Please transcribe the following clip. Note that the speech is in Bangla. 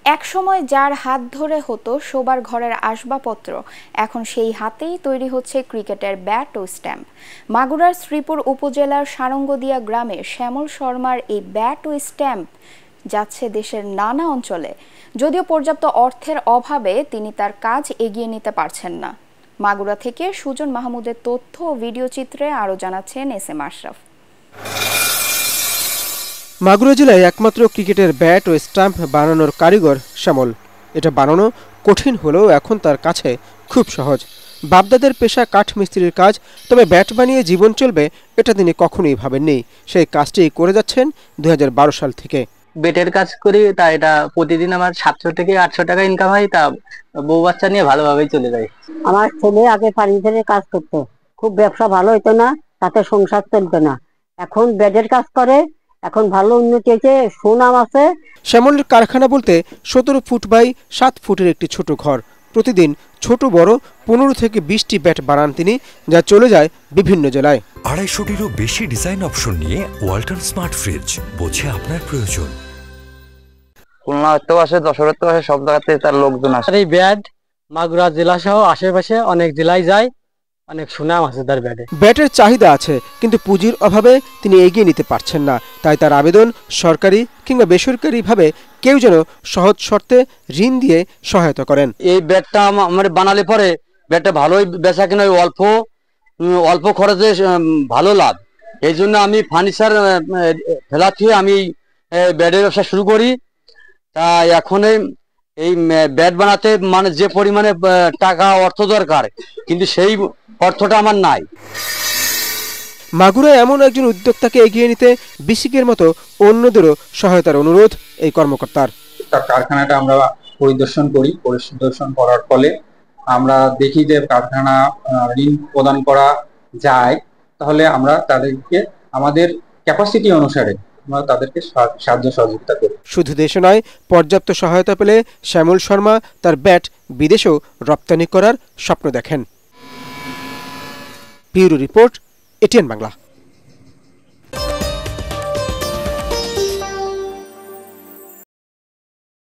একসময় যার হাত ধরে হতো শোবার ঘরের আসবাবপত্র, এখন সেই হাতেই তৈরি হচ্ছে ক্রিকেটের ব্যাট ও স্ট্যাম্প। মাগুরার শ্রীপুর উপজেলার সারঙ্গদিয়া গ্রামে শ্যামল শর্মার এই ব্যাট ও স্ট্যাম্প যাচ্ছে দেশের নানা অঞ্চলে। যদিও পর্যাপ্ত অর্থের অভাবে তিনি তার কাজ এগিয়ে নিতে পারছেন না। মাগুরা থেকে সুজন মাহমুদের তথ্য ও ভিডিও চিত্রে আরও জানাচ্ছেন এস.এম. আশরাফ। মাগুরা জেলায় একমাত্র ক্রিকেটের ব্যাট ও স্টাম্প বানানোর কারিগর শ্যামল। এটা বানানো কঠিন হলেও এখন তার কাছে খুব সহজ। বাপদাদের পেশা কাঠ মিস্ত্রির কাজ, তবে ব্যাট বানিয়ে জীবন চলবে এটা তিনি কখনোই ভাবেননি। সেই কাজটি করে যাচ্ছেন 2012 সাল থেকে। বেটের কাজ করি, তা এটা প্রতিদিন আমার 700 থেকে 800 টাকা ইনকাম হয়, তা বউ বাচ্চা নিয়ে ভালোভাবেই চলে যায়। আমার ছেলে আগে ফার্নিচারের কাজ করতো, খুব ব্যবসা ভালো হতো না, তাতে সংসার চলতো না। এখন বেডের কাজ করে, এখন ভালো উন্নতি হয়েছে, সুনাম আছে। শ্যামলের কারখানা বলতে 17 ফুট বাই 7 ফুটের একটি ছোট ঘর। প্রতিদিন ছোট বড় 15 থেকে 20টি ব্যাট বানান তিনি, যা চলে যায় বিভিন্ন জেলায়। 250-টিরও বেশি ডিজাইন অপশন নিয়ে ওয়ালটন স্মার্ট ফ্রিজ, বোঝে আপনার প্রয়োজন। খুলনা তো আসে, যশোরের তো আসে, সব জায়গাতে তার লোকজন আসে। এই ব্যাট মাগুরা জেলা সহ আশেপাশে অনেক জেলায় যায়, অনেক সুনাম আছে তার ব্যাটে। ব্যাটের চাহিদা আছে, কিন্তু পুঁজির অভাবে তিনি এগিয়ে নিতে পারছেন না। তাই তার আবেদন, সরকারি কিংবা বেসরকারিভাবে কেউ যেন সহজ শর্তে ঋণ দিয়ে সহায়তা করেন। এই ব্যাটটা আমার বানালে পরে ব্যাটটা ভালোই বেচা কিনা, অল্প খরচে ভালো লাভ। এই জন্য আমি ফার্নিচার ফেলা থেকে আমি ব্যাটের ব্যবসা শুরু করি। তা এখন এই ব্যাট বানাতে মানে যে পরিমাণে টাকা অর্থ দরকার, কিন্তু সেই অর্থটা আমার নাই। মাগুরায় এমন একজন উদ্যোক্তাকে এগিয়ে নিতে বিসিকের মতো অন্যদেরও সহায়তার অনুরোধ এই কর্মকর্তার। তার কারখানাটা আমরা পরিদর্শন করার ফলে আমরা দেখি যে কারখানা ঋণ প্রদান করা যায়, তাহলে আমরা তাদেরকে আমাদের ক্যাপাসিটি অনুসারে আমরা তাদেরকে সাহায্য সহযোগিতা করি। শুধু দেশে নয়, পর্যাপ্ত সহায়তা পেলে শ্যামল শর্মা তার ব্যাট বিদেশেও রপ্তানি করার স্বপ্ন দেখেন। Bureau report, ATN Bangla.